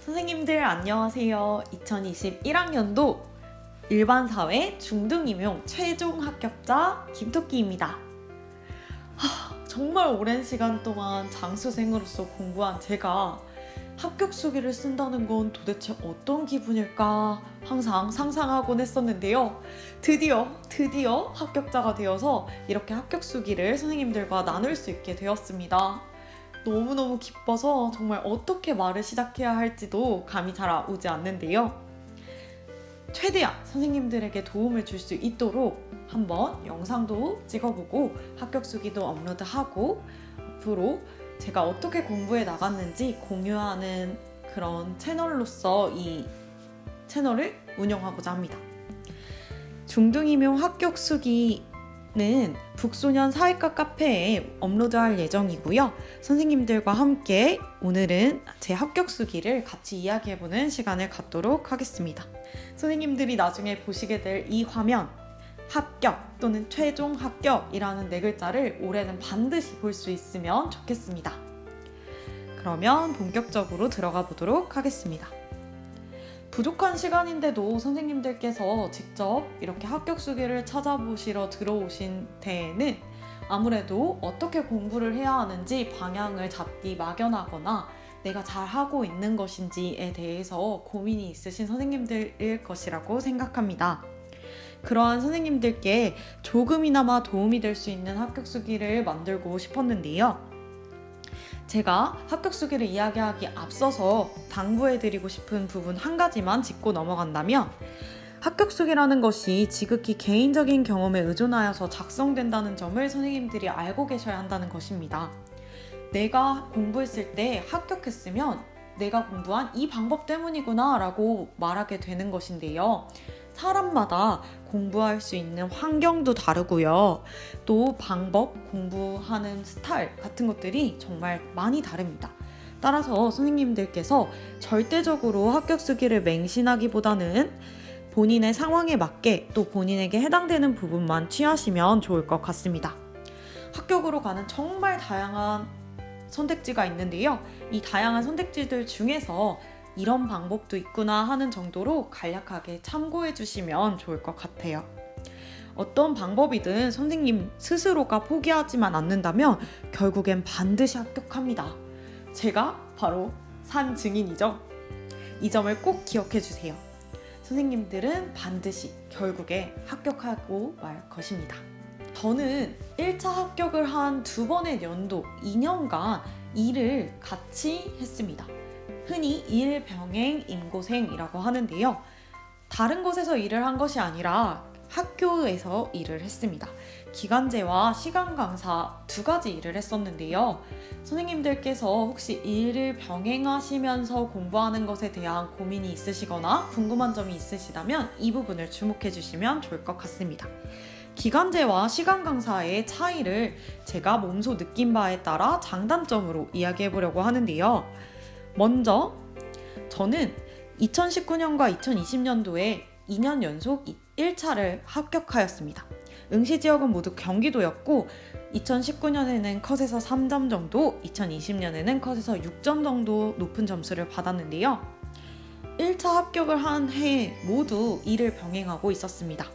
선생님들 안녕하세요. 2021학년도 일반사회 중등임용 최종 합격자 김토끼입니다. 정말 오랜 시간 동안 장수생으로서 공부한 제가 합격 수기를 쓴다는 건 도대체 어떤 기분일까 항상 상상하곤 했었는데요. 드디어 합격자가 되어서 이렇게 합격 수기를 선생님들과 나눌 수 있게 되었습니다. 너무너무 기뻐서 정말 어떻게 말을 시작해야 할지도 감이 잘 오지 않는데요. 최대한 선생님들에게 도움을 줄 수 있도록 한번 영상도 찍어보고 합격 수기도 업로드하고 앞으로 제가 어떻게 공부해 나갔는지 공유하는 그런 채널로서 이 채널을 운영하고자 합니다. 중등임용 합격 수기는 북소년 사회과 카페에 업로드할 예정이고요. 선생님들과 함께 오늘은 제 합격 수기를 같이 이야기해보는 시간을 갖도록 하겠습니다. 선생님들이 나중에 보시게 될 이 화면, 합격 또는 최종 합격이라는 네 글자를 올해는 반드시 볼 수 있으면 좋겠습니다. 그러면 본격적으로 들어가 보도록 하겠습니다. 부족한 시간인데도 선생님들께서 직접 이렇게 합격 수기를 찾아보시러 들어오신 데에는 아무래도 어떻게 공부를 해야 하는지 방향을 잡기 막연하거나 내가 잘하고 있는 것인지에 대해서 고민이 있으신 선생님들일 것이라고 생각합니다. 그러한 선생님들께 조금이나마 도움이 될 수 있는 합격 수기를 만들고 싶었는데요. 제가 합격 수기를 이야기하기 앞서서 당부해드리고 싶은 부분 한 가지만 짚고 넘어간다면, 합격 수기라는 것이 지극히 개인적인 경험에 의존하여서 작성된다는 점을 선생님들이 알고 계셔야 한다는 것입니다. 내가 공부했을 때 합격했으면 내가 공부한 이 방법 때문이구나 라고 말하게 되는 것인데요. 사람마다 공부할 수 있는 환경도 다르고요. 또 방법, 공부하는 스타일 같은 것들이 정말 많이 다릅니다. 따라서 선생님들께서 절대적으로 합격 수기를 맹신하기보다는 본인의 상황에 맞게 또 본인에게 해당되는 부분만 취하시면 좋을 것 같습니다. 합격으로 가는 정말 다양한 선택지가 있는데요. 이 다양한 선택지들 중에서 이런 방법도 있구나 하는 정도로 간략하게 참고해 주시면 좋을 것 같아요. 어떤 방법이든 선생님 스스로가 포기하지만 않는다면 결국엔 반드시 합격합니다. 제가 바로 산 증인이죠. 이 점을 꼭 기억해 주세요. 선생님들은 반드시 결국에 합격하고 말 것입니다. 저는 1차 합격을 한 2번의 연도 2년간 일을 같이 했습니다. 흔히 일병행 임고생이라고 하는데요. 다른 곳에서 일을 한 것이 아니라 학교에서 일을 했습니다. 기간제와 시간 강사 두 가지 일을 했었는데요. 선생님들께서 혹시 일을 병행하시면서 공부하는 것에 대한 고민이 있으시거나 궁금한 점이 있으시다면 이 부분을 주목해 주시면 좋을 것 같습니다. 기간제와 시간 강사의 차이를 제가 몸소 느낀 바에 따라 장단점으로 이야기해 보려고 하는데요. 먼저 저는 2019년과 2020년도에 2년 연속 1차를 합격하였습니다. 응시 지역은 모두 경기도였고 2019년에는 컷에서 3점 정도, 2020년에는 컷에서 6점 정도 높은 점수를 받았는데요. 1차 합격을 한 해 모두 일을 병행하고 있었습니다.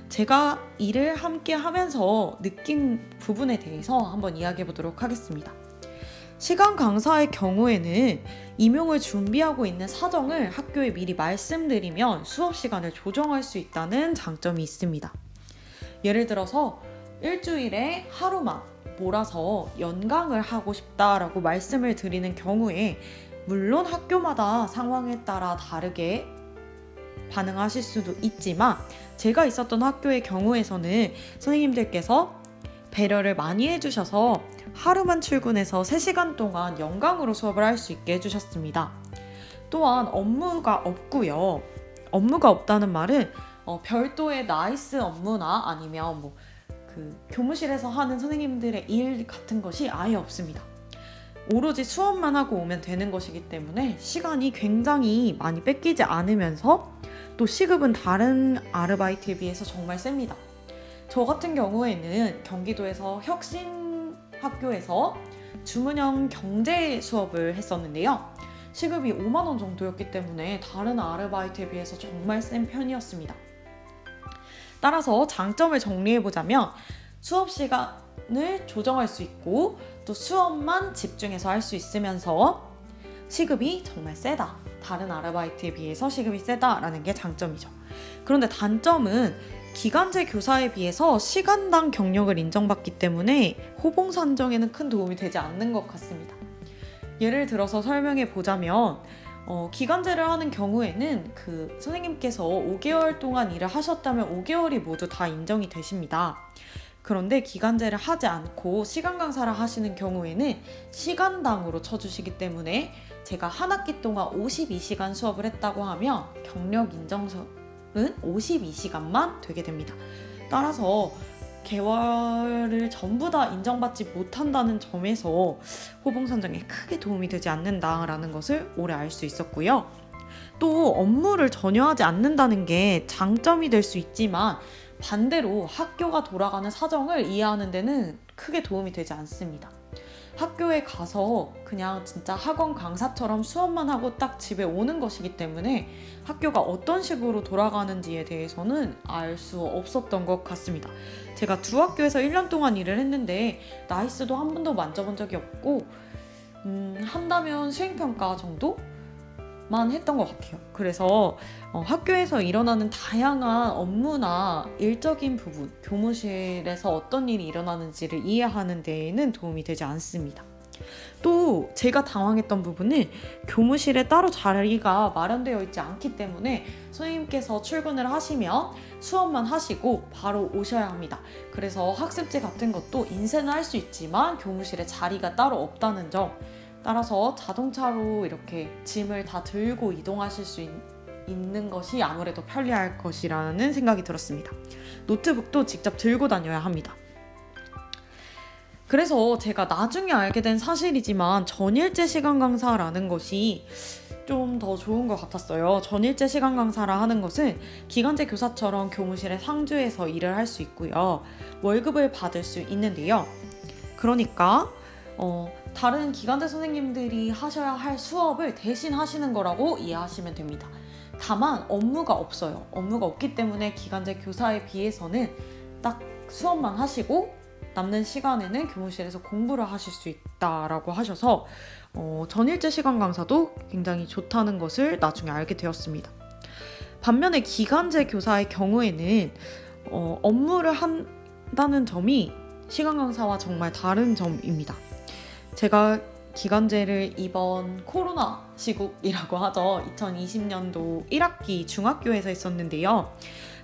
제가 일을 함께 하면서 느낀 부분에 대해서 한번 이야기해 보도록 하겠습니다. 시간 강사의 경우에는 임용을 준비하고 있는 사정을 학교에 미리 말씀드리면 수업 시간을 조정할 수 있다는 장점이 있습니다. 예를 들어서 일주일에 하루만 몰아서 연강을 하고 싶다라고 말씀을 드리는 경우에 물론 학교마다 상황에 따라 다르게 반응하실 수도 있지만 제가 있었던 학교의 경우에서는 선생님들께서 배려를 많이 해주셔서 하루만 출근해서 3시간 동안 연강으로 수업을 할 수 있게 해주셨습니다. 또한 업무가 없고요. 업무가 없다는 말은 별도의 나이스 업무나 아니면 교무실에서 하는 선생님들의 일 같은 것이 아예 없습니다. 오로지 수업만 하고 오면 되는 것이기 때문에 시간이 굉장히 많이 뺏기지 않으면서 또 시급은 다른 아르바이트에 비해서 정말 셉니다. 저 같은 경우에는 경기도에서 혁신학교에서 주문형 경제 수업을 했었는데요. 시급이 5만 원 정도였기 때문에 다른 아르바이트에 비해서 정말 센 편이었습니다. 따라서 장점을 정리해보자면 수업 시간을 조정할 수 있고 또 수업만 집중해서 할 수 있으면서 시급이 정말 세다. 다른 아르바이트에 비해서 시급이 세다라는 게 장점이죠. 그런데 단점은 기간제 교사에 비해서 시간당 경력을 인정받기 때문에 호봉 산정에는 큰 도움이 되지 않는 것 같습니다. 예를 들어서 설명해 보자면 기간제를 하는 경우에는 그 선생님께서 5개월 동안 일을 하셨다면 5개월이 모두 다 인정이 되십니다. 그런데 기간제를 하지 않고 시간 강사를 하시는 경우에는 시간당으로 쳐주시기 때문에 제가 한 학기 동안 52시간 수업을 했다고 하면 경력 인정서는 52시간만 되게 됩니다. 따라서 개월을 전부 다 인정받지 못한다는 점에서 호봉 산정에 크게 도움이 되지 않는다라는 것을 오래 알 수 있었고요. 또 업무를 전혀 하지 않는다는 게 장점이 될 수 있지만 반대로 학교가 돌아가는 사정을 이해하는 데는 크게 도움이 되지 않습니다. 학교에 가서 그냥 진짜 학원 강사처럼 수업만 하고 딱 집에 오는 것이기 때문에 학교가 어떤 식으로 돌아가는지에 대해서는 알 수 없었던 것 같습니다. 제가 두 학교에서 1년 동안 일을 했는데 나이스도 한 번도 만져본 적이 없고 한다면 수행평가 정도만 했던 것 같아요. 그래서 학교에서 일어나는 다양한 업무나 일적인 부분, 교무실에서 어떤 일이 일어나는지를 이해하는 데에는 도움이 되지 않습니다. 또 제가 당황했던 부분은 교무실에 따로 자리가 마련되어 있지 않기 때문에 선생님께서 출근을 하시면 수업만 하시고 바로 오셔야 합니다. 그래서 학습지 같은 것도 인쇄는 할 수 있지만 교무실에 자리가 따로 없다는 점, 따라서 자동차로 이렇게 짐을 다 들고 이동하실 수 있는 것이 아무래도 편리할 것이라는 생각이 들었습니다. 노트북도 직접 들고 다녀야 합니다. 그래서 제가 나중에 알게 된 사실이지만 전일제 시간 강사라는 것이 좀 더 좋은 것 같았어요. 전일제 시간 강사라 하는 것은 기간제 교사처럼 교무실에 상주해서 일을 할 수 있고요. 월급을 받을 수 있는데요. 그러니까 다른 기간제 선생님들이 하셔야 할 수업을 대신 하시는 거라고 이해하시면 됩니다. 다만 업무가 없어요. 업무가 없기 때문에 기간제 교사에 비해서는 딱 수업만 하시고 남는 시간에는 교무실에서 공부를 하실 수 있다라고 하셔서 전일제 시간 강사도 굉장히 좋다는 것을 나중에 알게 되었습니다. 반면에 기간제 교사의 경우에는 업무를 한다는 점이 시간 강사와 정말 다른 점입니다. 제가 기간제를 이번 코로나 시국이라고 하죠. 2020년도 1학기 중학교에서 했었는데요.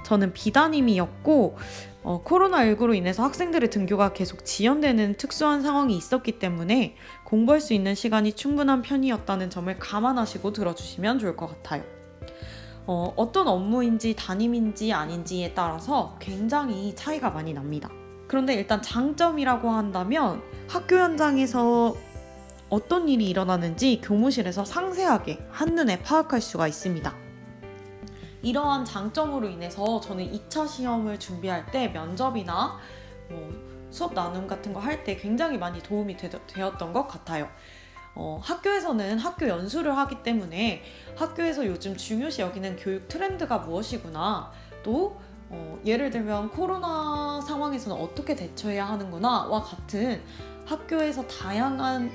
저는 비담임이었고 코로나19로 인해서 학생들의 등교가 계속 지연되는 특수한 상황이 있었기 때문에 공부할 수 있는 시간이 충분한 편이었다는 점을 감안하시고 들어주시면 좋을 것 같아요. 어떤 업무인지 담임인지 아닌지에 따라서 굉장히 차이가 많이 납니다. 그런데 일단 장점이라고 한다면 학교 현장에서 어떤 일이 일어나는지 교무실에서 상세하게 한눈에 파악할 수가 있습니다. 이러한 장점으로 인해서 저는 2차 시험을 준비할 때 면접이나 수업 나눔 같은 거 할 때 굉장히 많이 도움이 되었던 것 같아요. 학교에서는 학교 연수를 하기 때문에 학교에서 요즘 중요시 여기는 교육 트렌드가 무엇이구나, 또 예를 들면 코로나 상황에서는 어떻게 대처해야 하는구나와 같은 학교에서 다양한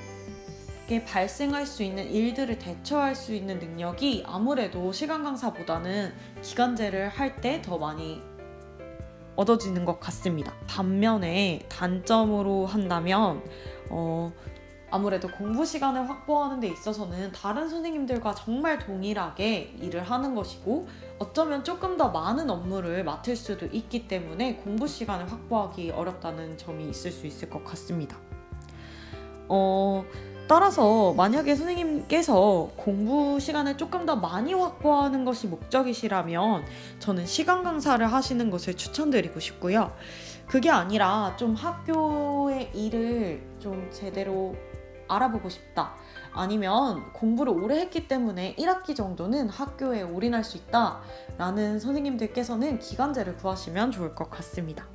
게 발생할 수 있는 일들을 대처할 수 있는 능력이 아무래도 시간 강사보다는 기간제를 할 때 더 많이 얻어지는 것 같습니다. 반면에 단점으로 한다면 아무래도 공부 시간을 확보하는 데 있어서는 다른 선생님들과 정말 동일하게 일을 하는 것이고 어쩌면 조금 더 많은 업무를 맡을 수도 있기 때문에 공부 시간을 확보하기 어렵다는 점이 있을 수 있을 것 같습니다. 따라서 만약에 선생님께서 공부 시간을 조금 더 많이 확보하는 것이 목적이시라면 저는 시간 강사를 하시는 것을 추천드리고 싶고요. 그게 아니라 좀 학교의 일을 좀 제대로 알아보고 싶다, 아니면 공부를 오래 했기 때문에 1학기 정도는 학교에 올인할 수 있다 라는 선생님들께서는 기간제를 구하시면 좋을 것 같습니다.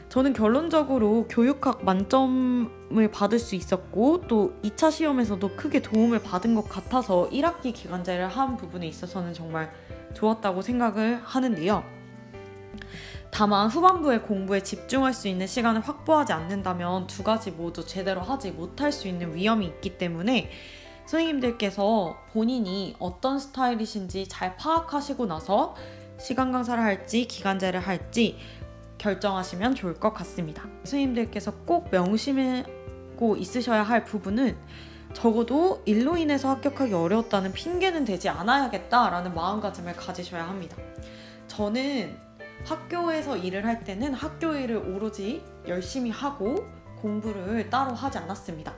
저는 결론적으로 교육학 만점을 받을 수 있었고 또 2차 시험에서도 크게 도움을 받은 것 같아서 1학기 기간제를 한 부분에 있어서는 정말 좋았다고 생각을 하는데요. 다만 후반부에 공부에 집중할 수 있는 시간을 확보하지 않는다면 두 가지 모두 제대로 하지 못할 수 있는 위험이 있기 때문에 선생님들께서 본인이 어떤 스타일이신지 잘 파악하시고 나서 시간 강사를 할지 기간제를 할지 결정하시면 좋을 것 같습니다. 선생님들께서 꼭 명심하고 있으셔야 할 부분은 적어도 일로 인해서 합격하기 어려웠다는 핑계는 되지 않아야겠다라는 마음가짐을 가지셔야 합니다. 저는 학교에서 일을 할 때는 학교 일을 오로지 열심히 하고 공부를 따로 하지 않았습니다.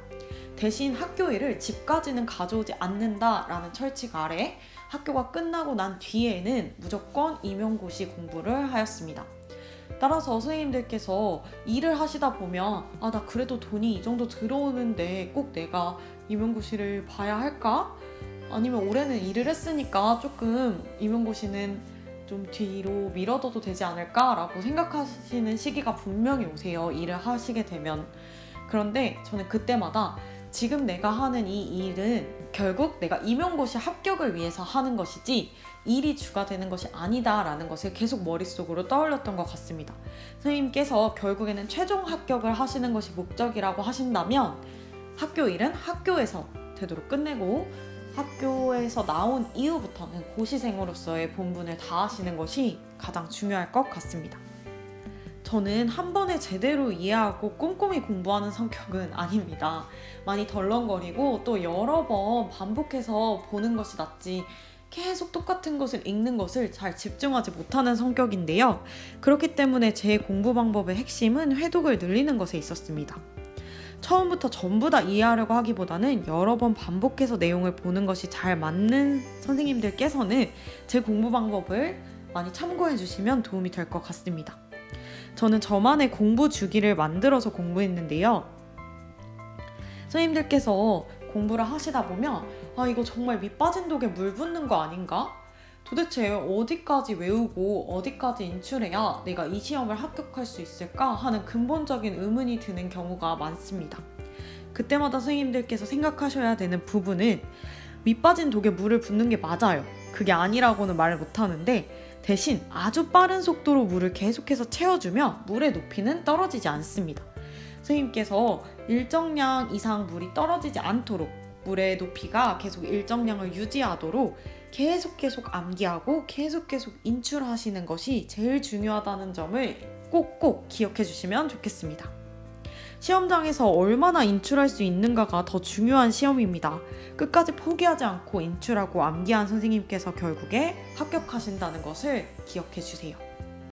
대신 학교 일을 집까지는 가져오지 않는다라는 철칙 아래 학교가 끝나고 난 뒤에는 무조건 임용고시 공부를 하였습니다. 따라서 선생님들께서 일을 하시다 보면 나 그래도 돈이 이 정도 들어오는데 꼭 내가 임용고시를 봐야 할까? 아니면 올해는 일을 했으니까 조금 임용고시는 좀 뒤로 미뤄둬도 되지 않을까? 라고 생각하시는 시기가 분명히 오세요. 일을 하시게 되면. 그런데 저는 그때마다 지금 내가 하는 이 일은 결국 내가 임용고시 합격을 위해서 하는 것이지 일이 주가 되는 것이 아니다라는 것을 계속 머릿속으로 떠올렸던 것 같습니다. 선생님께서 결국에는 최종 합격을 하시는 것이 목적이라고 하신다면 학교 일은 학교에서 되도록 끝내고 학교에서 나온 이후부터는 고시생으로서의 본분을 다하시는 것이 가장 중요할 것 같습니다. 저는 한 번에 제대로 이해하고 꼼꼼히 공부하는 성격은 아닙니다. 많이 덜렁거리고 또 여러 번 반복해서 보는 것이 낫지 계속 똑같은 것을 읽는 것을 잘 집중하지 못하는 성격인데요. 그렇기 때문에 제 공부 방법의 핵심은 회독을 늘리는 것에 있었습니다. 처음부터 전부 다 이해하려고 하기보다는 여러 번 반복해서 내용을 보는 것이 잘 맞는 선생님들께서는 제 공부 방법을 많이 참고해 주시면 도움이 될 것 같습니다. 저는 저만의 공부 주기를 만들어서 공부했는데요. 선생님들께서 공부를 하시다 보면 이거 정말 밑 빠진 독에 물 붓는 거 아닌가? 도대체 어디까지 외우고 어디까지 인출해야 내가 이 시험을 합격할 수 있을까 하는 근본적인 의문이 드는 경우가 많습니다. 그때마다 선생님들께서 생각하셔야 되는 부분은 밑 빠진 독에 물을 붓는 게 맞아요. 그게 아니라고는 말을 못하는데 대신 아주 빠른 속도로 물을 계속해서 채워주면 물의 높이는 떨어지지 않습니다. 선생님께서 일정량 이상 물이 떨어지지 않도록 물의 높이가 계속 일정량을 유지하도록 계속 암기하고 계속 인출하시는 것이 제일 중요하다는 점을 꼭꼭 기억해 주시면 좋겠습니다. 시험장에서 얼마나 인출할 수 있는가가 더 중요한 시험입니다. 끝까지 포기하지 않고 인출하고 암기한 선생님께서 결국에 합격하신다는 것을 기억해 주세요.